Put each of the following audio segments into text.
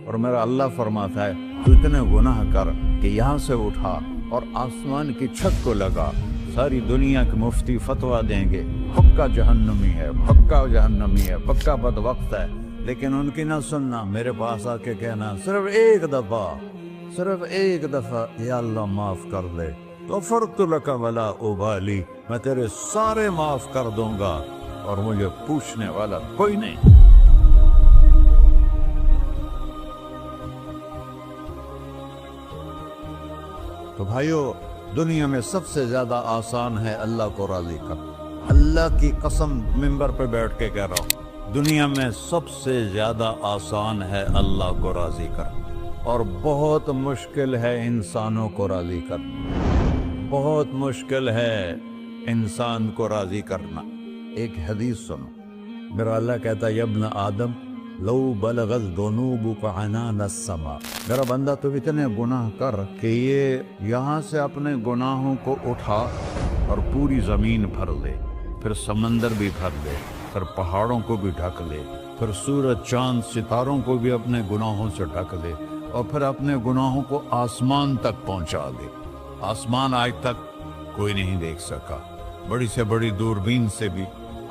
اور میرا اللہ فرماتا ہے تو اتنے گناہ کر کہ یہاں سے اٹھا اور آسمان کی چھت کو لگا، ساری دنیا کے مفتی فتویٰ دیں گے پکا جہنمی ہے، پکا جہنمی ہے، پکا بدبخت ہے، لیکن ان کی نہ سننا، میرے پاس آ کے کہنا صرف ایک دفعہ یا اللہ معاف کر دے، غفرت لک ولا ابالی، میں تیرے سارے معاف کر دوں گا اور مجھے پوچھنے والا کوئی نہیں۔ تو بھائیو، دنیا میں سب سے زیادہ آسان ہے اللہ کو راضی کرنا، اللہ کی قسم ممبر پہ بیٹھ کے کہہ رہا ہوں، دنیا میں سب سے زیادہ آسان ہے اللہ کو راضی کرنا، اور بہت مشکل ہے انسانوں کو راضی کرنا، بہت مشکل ہے انسان کو راضی کرنا۔ ایک حدیث سنو، میرا اللہ کہتا ہے یا ابن آدم لو بلغت ذنوبک عنان السماء، میرا بندہ تو اتنے گناہ کر کہ یہ یہاں سے اپنے گناہوں کو اٹھا اور پوری زمین بھر لے، پھر سمندر بھی بھر لے، پھر پہاڑوں کو بھی ڈھک لے، پھر سورج چاند ستاروں کو بھی اپنے گناہوں سے ڈھک لے، اور پھر اپنے گناہوں کو آسمان تک پہنچا دے۔ آسمان آج تک کوئی نہیں دیکھ سکا، بڑی سے بڑی دوربین سے بھی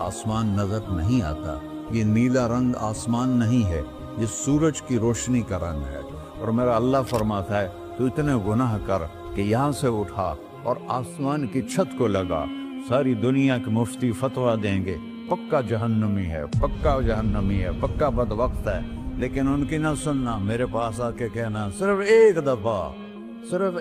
آسمان نظر نہیں آتا۔ یہ نیلا رنگ آسمان نہیں ہے، یہ سورج کی روشنی کا رنگ ہے۔ اور میرا اللہ فرماتا ہے تو اتنے گناہ کر کہ یہاں سے اٹھا اور آسمان کی چھت کو لگا، ساری دنیا کے مفتی فتویٰ دیں گے پکا جہنمی ہے، پکا جہنمی ہے، پکا بدبخت ہے، لیکن ان کی نہ سننا، میرے پاس آ کے کہنا صرف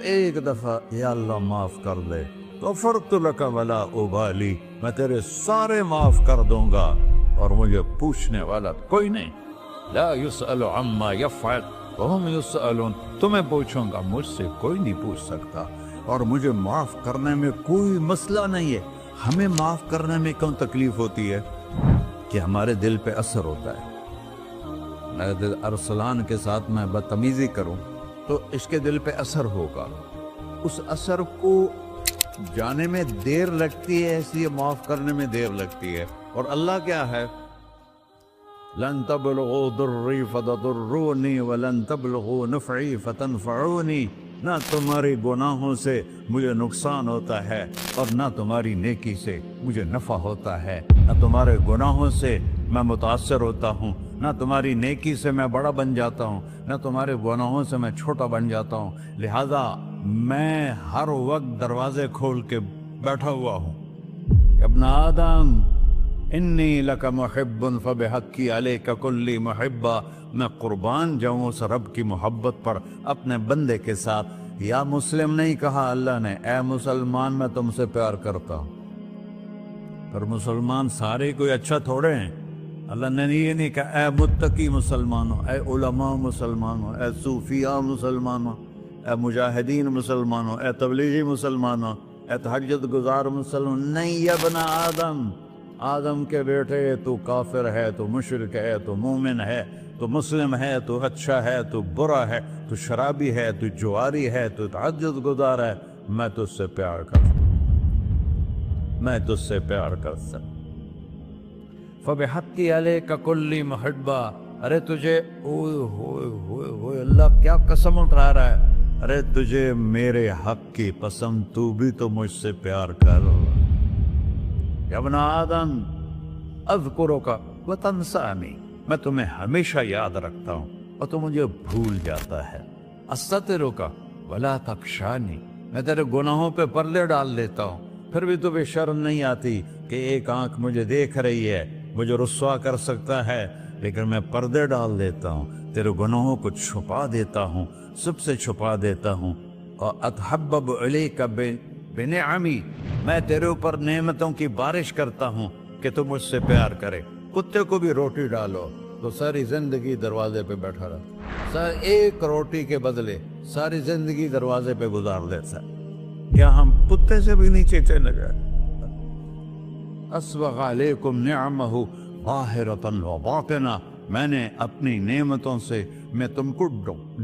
ایک دفعہ یا اللہ معاف کر دے، غفرت لک ولا ابالی، میں تیرے سارے معاف کر دوں گا اور مجھے پوچھنے والا کوئی نہیں۔ لا يسأل عما يفعل وهم يسألون، تمہیں پوچھوں گا، مجھ سے کوئی نہیں پوچھ سکتا، اور مجھے معاف کرنے میں کوئی مسئلہ نہیں ہے۔ ہمیں معاف کرنے میں کیوں تکلیف ہوتی ہے؟ کہ ہمارے دل پہ اثر ہوتا ہے۔ میرے دل ارسلان کے ساتھ میں بدتمیزی کروں تو اس کے دل پہ اثر ہوگا، اس اثر کو جانے میں دیر لگتی ہے، اس لیے معاف کرنے میں دیر لگتی ہے۔ اور اللہ کیا ہے؟ لن تبلغوا ضرری فتضرونی ولن تبلغوا نفعی فتنفعونی، نہ تمہاری گناہوں سے مجھے نقصان ہوتا ہے اور نہ تمہاری نیکی سے مجھے نفع ہوتا ہے، نہ تمہارے گناہوں سے میں متاثر ہوتا ہوں، نہ تمہاری نیکی سے میں بڑا بن جاتا ہوں، نہ تمہارے گناہوں سے میں چھوٹا بن جاتا ہوں، لہذا میں ہر وقت دروازے کھول کے بیٹھا ہوا ہوں۔ ابن آدم انی لک محب فبحقی علیک کلی محبہ، میں قربان جاؤں اس رب کی محبت پر اپنے بندے کے ساتھ۔ یا مسلم نہیں کہا اللہ نے، اے مسلمان میں تم سے پیار کرتا ہوں۔ پر مسلمان سارے کوئی اچھا تھوڑے ہیں، اللہ نے یہ نہیں کہا اے متقی مسلمانوں، اے علماء مسلمانوں، اے صوفیاء مسلمانوں، اے مجاہدین مسلمانوں، اے تبلیغی مسلمانوں، اے تہجد گزار مسلمان، نہیں یا ابن آدم، آدم کے بیٹے، تو کافر ہے، تو مشرک ہے، تو مومن ہے، تو مسلم ہے، تو اچھا ہے، تو برا ہے، تو شرابی ہے، تو جواری ہے، تو تہجد گزار ہے، میں تجھ سے پیار کرتا ہوں، میں تجھ سے پیار کرتا ہوں۔ فبحقی علیک کلی محبہ، ارے تجھے اوئے ہوئے ہوئے ہوئے، اللہ کیا قسم اٹھا رہا ہے، ارے تجھے میرے حق کی پسند، تو بھی تو مجھ سے پیار کر۔ یا ابن آدم اذکرک وتنسانی، میں تمہیں ہمیشہ یاد رکھتا ہوں اور تو مجھے بھول جاتا ہے۔ استترک ولا تخشانی، میں تیرے گناہوں پہ پردے ڈال دیتا ہوں، پھر بھی تمہیں شرم نہیں آتی کہ ایک آنکھ مجھے دیکھ رہی ہے، مجھے رسوا کر سکتا ہے، لیکن میں پردے ڈال دیتا ہوں، تیرے گناہوں کو چھپا دیتا ہوں، سب سے چھپا دیتا ہوں۔ اور اتحبب الیک بنعمی، میں تیرے اوپر نعمتوں کی بارش کرتا ہوں کہ تو مجھ سے پیار کرے۔ کتے کو بھی روٹی ڈالو تو ساری زندگی دروازے پہ بیٹھا رہتا، ایک روٹی کے بدلے ساری زندگی دروازے پہ گزار دیتا ہے۔ کیا ہم کتے سے بھی نیچے چلے گئے؟ اسبغ علیکم نعمہ ظاہرۃ و باطنہ، میں نے اپنی نعمتوں سے میں تم کو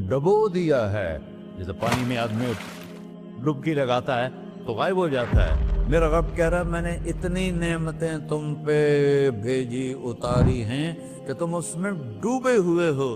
ڈبو دیا ہے، جیسے پانی میں آدمی ڈبکی لگاتا ہے تو غائب ہو جاتا ہے۔ میرا رب کہہ رہا ہے میں نے اتنی نعمتیں تم پہ بھیجی، اتاری ہیں کہ تم اس میں ڈوبے ہوئے ہو،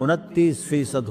29%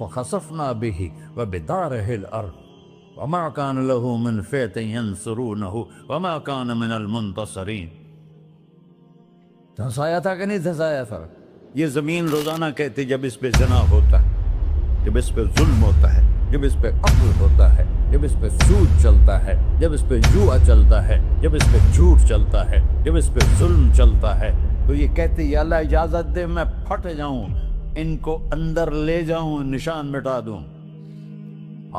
فخسفنا به وبداره الأرض وما كان له من فئة ينصرونه وما كان من المنتصرين. دھنسایا تھا کہ نہیں دھنسایا تھا؟ یہ زمین روزانہ کہتی جب اس پہ زنا ہوتا ہے، جب اس پہ ظلم ہوتا ہے، جب اس پہ قتل ہوتا ہے، جب اس پہ سود چلتا ہے، جب اس پہ جوا چلتا ہے، جب اس پہ جھوٹ چلتا ہے، جب اس پہ ظلم چلتا ہے، تو یہ کہتے یا اللہ اجازت دے میں پھٹ جاؤں، ان کو اندر لے جاؤں، نشان مٹا دوں.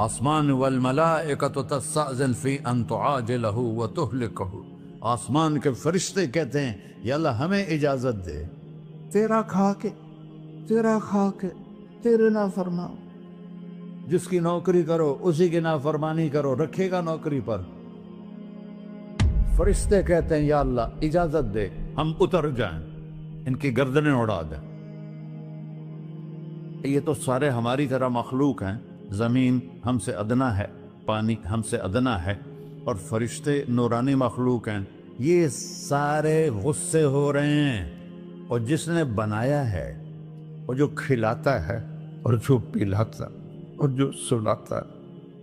آسمان والملائکۃ تستأذن فی ان تعاجلہ وتہلکہ. آسمان کے فرشتے کہتے ہیں یا اللہ ہمیں اجازت دے، تیرا کھا کے تیرے نافرمان، جس کی نوکری کرو اسی کی نافرمانی کرو، رکھے گا نوکری پر. فرشتے کہتے ہیں یا اللہ اجازت دے ہم اتر جائیں، ان کی گردنیں اڑا دیں. یہ تو سارے ہماری طرح مخلوق ہیں، زمین ہم سے ادنا ہے، پانی ہم سے ادنا ہے، اور فرشتے نورانی مخلوق ہیں. یہ سارے غصے ہو رہے ہیں، اور جس نے بنایا ہے، اور جو کھلاتا ہے، اور جو پلاتا، اور جو سلاتا،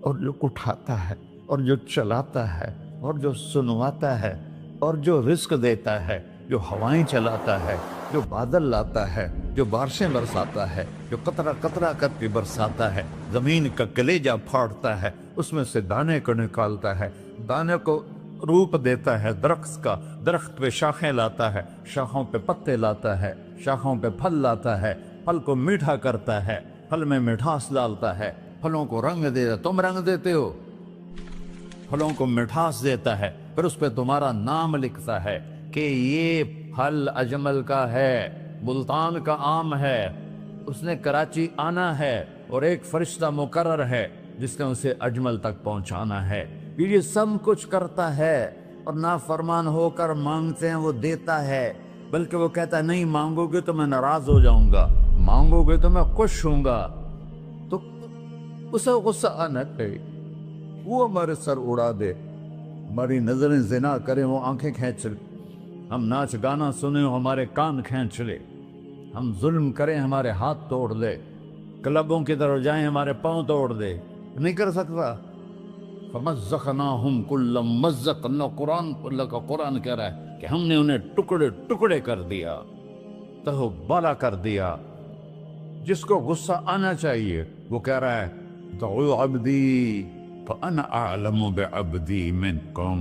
اور جو اٹھاتا ہے، اور جو چلاتا ہے، اور جو سنواتا ہے، اور جو رزق دیتا ہے، جو ہوائیں چلاتا ہے، جو بادل لاتا ہے، جو بارشیں برساتا ہے، جو قطرہ قطرہ کر کے برساتا ہے، زمین کا کلیجہ پھاڑتا ہے، اس میں سے دانے کو نکالتا ہے، دانے کو روپ دیتا ہے درخت کا، درخت پہ شاخیں لاتا ہے، شاخوں پہ پتے لاتا ہے، شاخوں پہ پھل لاتا ہے، پھل کو میٹھا کرتا ہے، پھل میں مٹھاس ڈالتا ہے، پھلوں کو رنگ دیتا ہے. تم رنگ دیتے ہو، پھلوں کو مٹھاس دیتا ہے، پھر اس پہ تمہارا نام لکھتا ہے کہ یہ پھل اجمل کا ہے، ملتان کا آم ہے، اس نے کراچی آنا ہے، اور ایک فرشتہ مقرر ہے جس نے اسے اجمل تک پہنچانا ہے. یہ سب کچھ کرتا ہے، اور نافرمان ہو کر مانگتے ہیں وہ دیتا ہے، بلکہ وہ کہتا ہے نہیں مانگو گے تو میں ناراض ہو جاؤں گا، مانگو گے تو میں خوش ہوں گا. تو اسے غصہ آنا چاہیے، وہ ہمارے سر اڑا دے، ہماری نظریں زنا کریں وہ آنکھیں کھینچ لے، ہم ناچ گانا سنیں ہمارے کان کھینچ لے، ہم ظلم کریں ہمارے ہاتھ توڑ دے، کلبوں کی طرف جائیں ہمارے پاؤں توڑ دے. نہیں کر سکتا. فَمَزَّقْنَاهُمْ كُلَّ مَزَّقٍ. اللہ کا قرآن کہہ رہا ہے کہ ہم نے انہیں ٹکڑے ٹکڑے کر دیا، تہو بالا کر دیا. جس کو غصہ آنا چاہیے وہ کہہ رہا ہے دعوا عبدی فَأَنَا أَعْلَمُ بِعَبْدِي مِنْكُمْ.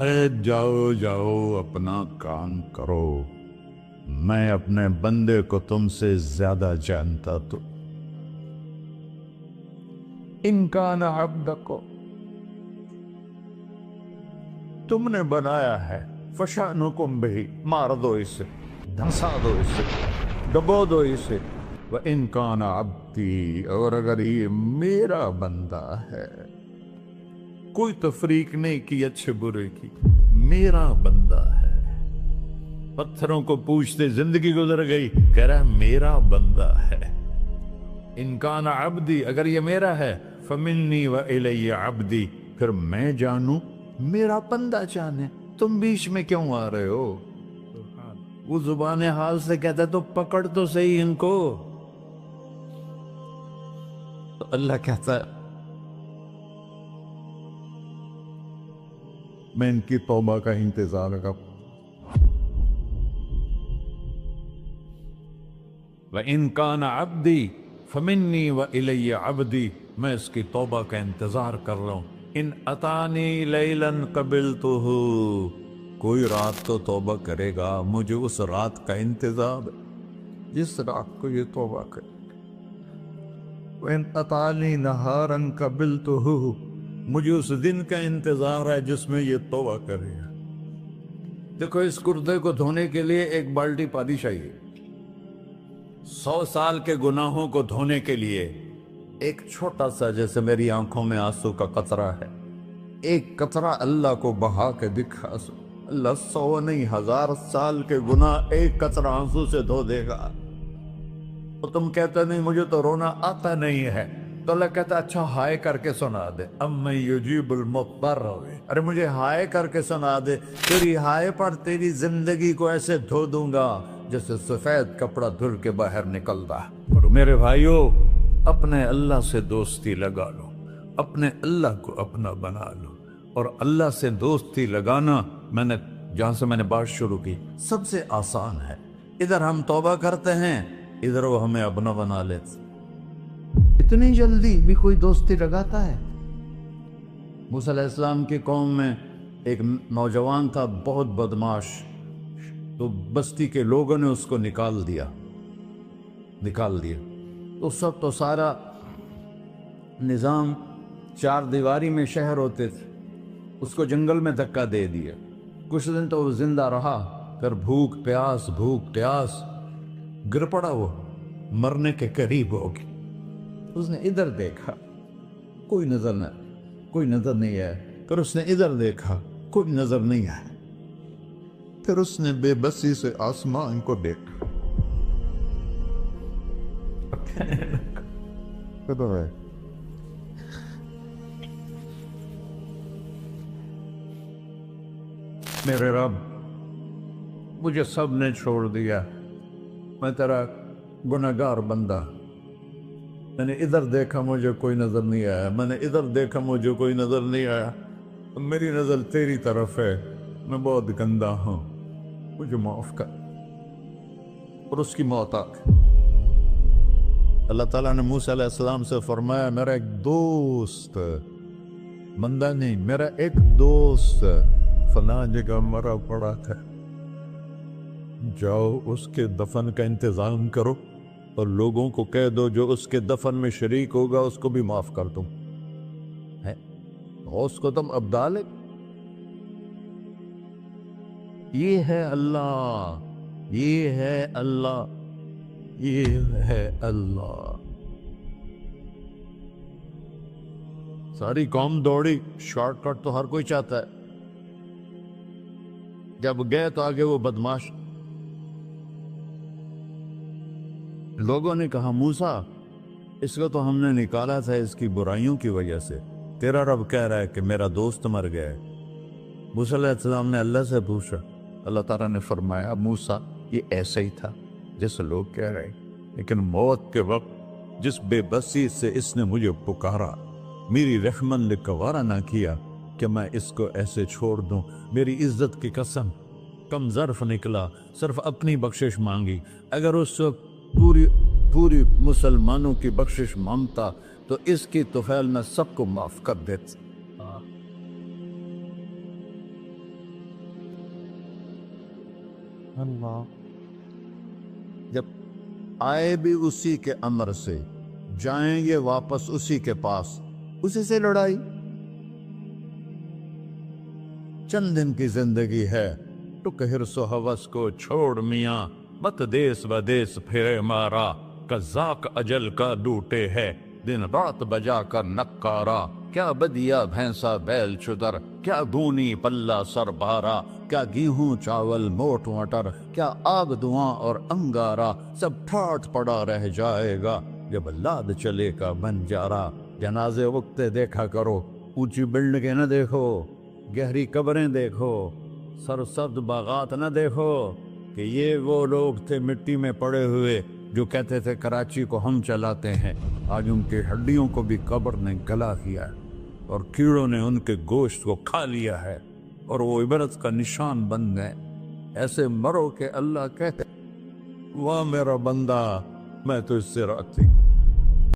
ارے جاؤ جاؤ اپنا کام کرو، میں اپنے بندے کو تم سے زیادہ جانتا. تو ان کان عبدکم، تم نے بنایا ہے، فشانکم بہی، مار دو اسے، دھنسا دو اسے، ڈبو دو اسے. وَإِن كَانَ عَبْدِي، اور اگر یہ میرا بندہ ہے، کوئی تفریق نہیں کی اچھے برے کی، میرا بندہ ہے. پتھروں کو پوچھتے زندگی گزر گئی، کہہ رہا ہے میرا بندہ ہے. ان کان عبدی، اگر یہ میرا ہے، فمنی وإلی عبدی، پھر میں جانوں میرا بندہ جانے. تم بیچ میں کیوں آ رہے ہو؟ وہ زبان حال سے کہتا ہے تو پکڑ تو صحیح ان کو. تو اللہ کہتا ہے میں ان کی توبہ کا انتظار کروں. وَإِن كَانَ عَبْدِي فَمِنِّي وَإِلَيَّ عَبْدِي، میں اس کی توبہ کا انتظار کر رہا ہوں. ان اتانی لیلاً قبلتہ، کوئی رات تو توبہ کرے گا، مجھے اس رات کا انتظار ہے جس رات کو یہ توبہ کرے. وَإِنْ أَطَانِي نَهَارًا قَبِلْتُهُ، مجھے اس دن کا انتظار ہے جس میں یہ توبہ کرے گا. دیکھو اس کردے کو دھونے کے لیے ایک بالٹی پانی چاہیے. 100 سال کے گناہوں کو دھونے کے لیے ایک چھوٹا سا، جیسے میری آنکھوں میں آنسو کا قطرہ ہے، ایک قطرہ اللہ کو بہا کے دکھا، اللہ 100 نہیں 1000 سال کے گناہ ایک قطرہ آنسو سے دھو دے گا. تو تم کہتے نہیں مجھے تو رونا آتا نہیں ہے، تو اللہ کہتا اچھا ہائے کر کے سنا دے. اَمَّن يُجِيبُ الْمُضْطَرَّ، ارے مجھے ہائے کر کے سنا دے، تیری ہائے پر تیری زندگی کو ایسے دھو دوں گا جیسے سفید کپڑا دھل کے باہر نکلتا. میرے بھائیو، اپنے اللہ سے دوستی لگا لو، اپنے اللہ کو اپنا بنا لو۔ اور اللہ سے دوستی لگانا جہاں سے میں نے بات شروع کی سب سے آسان ہے۔ ادھر ہم توبہ کرتے ہیں، ادھر وہ ہمیں اپنا بنا لیتے۔ اتنی جلدی بھی کوئی دوستی لگاتا ہے؟ موسیٰ علیہ السلام کی قوم میں ایک نوجوان تھا بہت بدماش، تو بستی کے لوگوں نے اس کو نکال دیا۔ تو سارا نظام چار دیواری میں شہر ہوتے تھے، اس کو جنگل میں دھکا دے دیا۔ کچھ دن تو وہ زندہ رہا، پھر بھوک پیاس گر پڑا، وہ مرنے کے قریب ہو گیا۔ اس نے ادھر دیکھا، کوئی نظر نہیں آیا، پھر اس نے ادھر دیکھا، کوئی نظر نہیں آیا، پھر اس نے بے بسی سے آسمان کو دیکھا۔ میرے رب، مجھے سب نے چھوڑ دیا، میں تیرا گنہگار بندہ، میں نے ادھر دیکھا مجھے کوئی نظر نہیں آیا، میں نے ادھر دیکھا مجھے کوئی نظر نہیں آیا، میری نظر تیری طرف ہے، میں بہت گندا ہوں، مجھے معاف کر۔ اور اس کی موت آ گئی۔ اللہ تعالیٰ نے موسیٰ علیہ السلام سے فرمایا، میرا ایک دوست، بندہ نہیں، میرا ایک دوست فلاں جگہ مرا پڑا ہے، جاؤ اس کے دفن کا انتظام کرو اور لوگوں کو کہہ دو جو اس کے دفن میں شریک ہوگا اس کو بھی معاف کر دوں۔ اس کو تم ابدال ہے۔ یہ ہے اللہ، یہ ہے اللہ، یہ ہے اللہ۔ ساری قوم دوڑی، شارٹ کٹ تو ہر کوئی چاہتا ہے۔ جب گئے تو آگے وہ بدماش، لوگوں نے کہا موسیٰ اس کو تو ہم نے نکالا تھا اس کی برائیوں کی وجہ سے، تیرا رب کہہ رہا ہے کہ میرا دوست مر گیا ہے۔ موسیٰ علیہ السلام نے اللہ سے پوچھا، اللہ تعالیٰ نے فرمایا موسیٰ یہ ایسا ہی تھا جیسے لوگ کہہ رہے، لیکن موت کے وقت جس بے بسی سے اس نے مجھے پکارا، میری رحمت نے گوارا نہ کیا کہ میں اس کو ایسے چھوڑ دوں۔ میری عزت کی قسم، کم ظرف نکلا، صرف اپنی بخشش مانگی۔ اگر اس وقت پوری مسلمانوں کی بخشش مانگتا تو اس کی طفیل میں سب کو معاف کر دیتا۔ اللہ جب آئے بھی اسی کے امر سے، جائیں گے واپس اسی کے پاس، اسی سے لڑائی۔ چند دن کی زندگی ہے، ٹک حرص و ہوس کو چھوڑ میاں، مت دیس بدیس پھرے مارا، قذاق اجل کا ڈوٹے ہے، دن رات بجا کر نکارا، کیا بدیا بھینسا بیل چدر، کیا گونی پلہ سر بارا، کیا گیہوں چاول موٹ مٹر، کیا آگ دھواں اور انگارا، سب ٹھاٹ پڑا رہ جائے گا جب لاد چلے کا بنجارا۔ جنازے وقتے دیکھا کرو، اونچی بلڈنگیں نہ دیکھو، گہری قبریں دیکھو، سرسبز باغات نہ دیکھو کہ یہ وہ لوگ تھے مٹی میں پڑے ہوئے جو کہتے تھے کراچی کو ہم چلاتے ہیں۔ آج ان کی ہڈیوں کو بھی قبر نے گلا کیا ہے اور کیڑوں نے ان کے گوشت کو کھا لیا ہے اور وہ عبرت کا نشان بن گئے۔ ایسے مرو کہ اللہ کہتے واہ میرا بندہ میں تو اس سے راضی